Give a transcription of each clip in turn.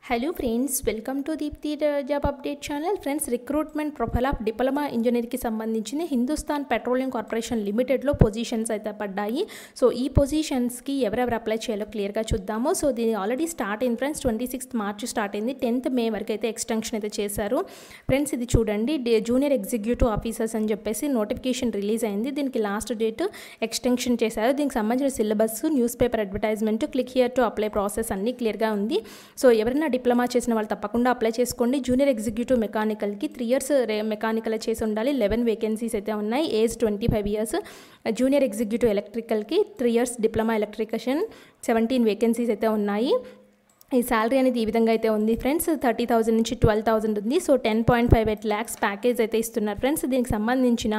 Hello friends, welcome to Deepthi Job Update channel. Friends, recruitment profile of diploma engineer కి సంబంధించిన Hindustan petroleum corporation limited లో positions అయితే పడ్డాయి. So ఈ positions కి ఎవరెవరు అప్లై చేయాలో క్లియర్ గా చూద్దాము. సో దీని ఆల్రెడీ స్టార్ట్ అయింది ఫ్రెండ్స్. 26th మార్చ్ స్టార్ట్ అయింది. 10th మే వరకు అయితే ఎక్స్టెన్షన్ అయితే చేశారు. ఫ్రెండ్స్ ఇది చూడండి, జూనియర్ ఎగ్జిక్యూటివ్ ఆఫీసర్స్ అని చెప్పేసి నోటిఫికేషన్ రిలీజ్ అయింది. దీనికి లాస్ట్ డేట్ ఎక్స్టెన్షన్ చేశారు. దీనికి సంబంధించిన syllabus, news paper advertisement, click here to apply process అన్ని క్లియర్ గా ఉంది. సో ఎవరైనా డిప్లొమా చేసిన వాళ్ళు తప్పకుండా అప్లై చేసుకోండి. జూనియర్ ఎగ్జిక్యూటివ్ మెకానికల్కి 3 years మెకానికల్ చేసి ఉండాలి. 11 వేకెన్సీస్ అయితే ఉన్నాయి. Age 25 years. జూనియర్ ఎగ్జిక్యూటివ్ ఎలక్ట్రికల్కి 3 years డిప్లొమా ఎలక్ట్రికషన్ 17 వేకెన్సీస్ అయితే ఉన్నాయి. ఈ శాలరీ అనేది ఈ విధంగా అయితే ఉంది ఫ్రెండ్స్. 30,000 నుంచి 12,000 ఉంది. సో 10.58 lakhs ప్యాకేజ్ అయితే ఇస్తున్నారు ఫ్రెండ్స్. దీనికి సంబంధించిన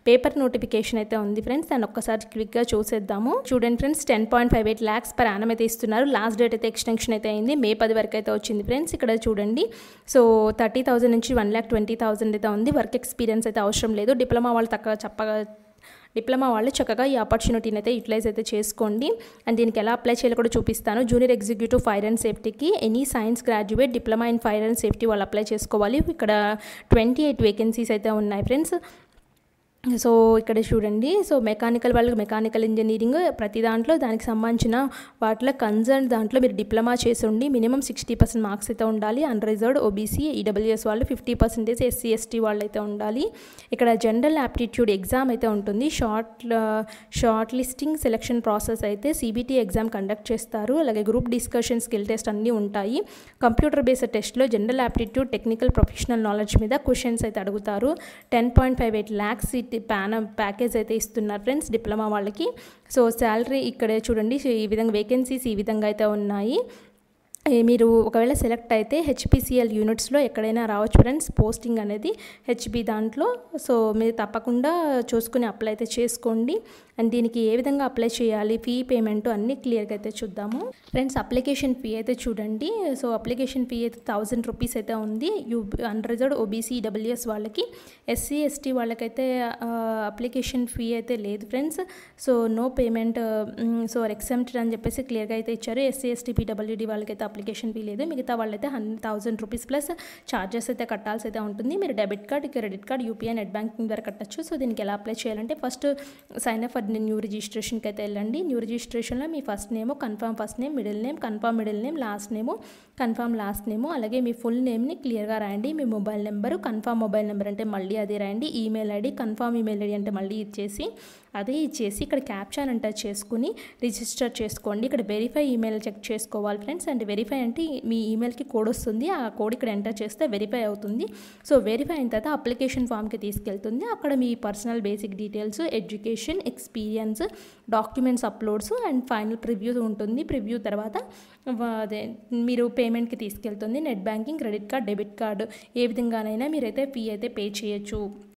పేపర్ నోటిఫికేషన్ అయితే ఉంది ఫ్రెండ్స్. దాన్ని ఒక్కసారి క్విక్గా చూసేద్దాము. చూడండి ఫ్రెండ్స్, 10.58 lakhs per annum అయితే ఇస్తున్నారు. లాస్ట్ డేట్ అయితే ఎక్స్టెన్షన్ అయితే అయింది. మే 10 వరకు అయితే వచ్చింది ఫ్రెండ్స్. ఇక్కడ చూడండి, సో 30,000 నుంచి 1,20,000 అయితే ఉంది. వర్క్ ఎక్స్పీరియన్స్ అయితే అవసరం లేదు. డిప్లొమా వాళ్ళు చక్కగా ఈ ఆపర్చునిటీని అయితే యూటిలైజ్ అయితే చేసుకోండి. అండ్ దీనికి ఎలా అప్లై చేయాలో కూడా చూపిస్తాను. జూనియర్ ఎగ్జిక్యూటివ్ ఫైర్ అండ్ సేఫ్టీకి any science graduate diploma in fire and safety వాళ్ళు అప్లై చేసుకోవాలి. ఇక్కడ 28 వేకెన్సీస్ అయితే ఉన్నాయి ఫ్రెండ్స్. సో ఇక్కడ చూడండి, సో మెకానికల్ వాళ్ళకి మెకానికల్ ఇంజనీరింగ్ ప్రతి దాంట్లో దానికి సంబంధించిన వాటిలో కన్సర్న్ దాంట్లో మీరు డిప్లొమా చేసి ఉండి మినిమం 60% మార్క్స్ అయితే ఉండాలి. అన్రిజర్వ్డ్, ఓబీసీ, ఈడబ్ల్యూఎస్ వాళ్ళు 50%, ఎస్సీ ఎస్టీ వాళ్ళు అయితే ఉండాలి. ఇక్కడ జనరల్ యాప్టిట్యూడ్ ఎగ్జామ్ అయితే ఉంటుంది. షార్ట్ లిస్టింగ్ సెలక్షన్ ప్రాసెస్ అయితే సిబిటీ ఎగ్జామ్ కండక్ట్ చేస్తారు. అలాగే గ్రూప్ డిస్కషన్, స్కిల్ టెస్ట్ అన్నీ ఉంటాయి. కంప్యూటర్ బేస్డ్ టెస్ట్లో general aptitude, technical, professional knowledge మీద క్వశ్చన్స్ అయితే అడుగుతారు. 10.58 lakhs ప్యాకేజ్ అయితే ఇస్తున్నారు ఫ్రెండ్స్ డిప్లొమా వాళ్ళకి. సో శాలరీ ఇక్కడే చూడండి, ఈ విధంగా వేకెన్సీస్ ఈ విధంగా అయితే ఉన్నాయి. మీరు ఒకవేళ సెలెక్ట్ అయితే హెచ్పిసిఎల్ యూనిట్స్లో ఎక్కడైనా రావచ్చు ఫ్రెండ్స్. పోస్టింగ్ అనేది హెచ్బి దాంట్లో. సో మీరు తప్పకుండా చూసుకుని అప్లై అయితే చేసుకోండి. అండ్ దీనికి ఏ విధంగా అప్లై చేయాలి, ఫీ పేమెంట్ అన్నీ క్లియర్గా అయితే చూద్దాము ఫ్రెండ్స్. అప్లికేషన్ ఫీ అయితే చూడండి. సో అప్లికేషన్ ఫీ అయితే 1,000 రూపీస్ అయితే ఉంది. అన్రిజర్వ్డ్, ఓబీసీ, ఈడబ్ల్యూఎస్ వాళ్ళకి. ఎస్సీ ఎస్టీ వాళ్ళకైతే అప్లికేషన్ ఫీ అయితే లేదు friends. So no payment, so exempted అని చెప్పేసి క్లియర్గా అయితే ఇచ్చారు. ఎస్సీ ఎస్టీ పీడబ్ల్యూడీ వాళ్ళకైతే అప్లికేషన్ ఫీ లేదు. మిగతా వాళ్ళైతే 1,000 రూపీస్ ప్లస్ ఛార్జెస్ అయితే కట్టాల్సి అయితే ఉంటుంది. మీరు debit card, credit card, UPI, net banking ద్వారా కట్టచ్చు. సో దీనికి ఎలా అప్లై చేయాలంటే first sign up for new రిజిస్ట్రేషన్కి అయితే వెళ్ళండి. న్యూ రిజిస్ట్రేషన్లో మీ first name, confirm first name, middle name, confirm middle name, last name, confirm last name, అలాగే మీ ఫుల్ నేమ్ని క్లియర్గా రాయండి. మీ mobile number, confirm mobile number అంటే మళ్ళీ అదే రాయండి. Email ID, confirm email ID అంటే మళ్ళీ ఇచ్చేసి ఇక్కడ క్యాప్చాన్ ఎంటర్ చేసుకుని రిజిస్టర్ చేసుకోండి. ఇక్కడ వెరిఫై ఈమెయిల్ చెక్ చేసుకోవాలి ఫ్రెండ్స్. అండ్ వెరిఫై అంటే మీ ఈమెయిల్కి కోడ్ వస్తుంది. ఆ కోడ్ ఇక్కడ ఎంటర్ చేస్తే వెరిఫై అవుతుంది. సో వెరిఫై అయిన తర్వాత అప్లికేషన్ ఫామ్కి తీసుకెళ్తుంది. అక్కడ మీ personal basic details, education, experience, documents uploads and final preview ఉంటుంది. ప్రివ్యూ తర్వాత మీరు పేమెంట్కి తీసుకెళ్తుంది. Net banking, credit card, debit card ఏ విధంగానైనా మీరైతే ఫీ అయితే పే చేయొచ్చు.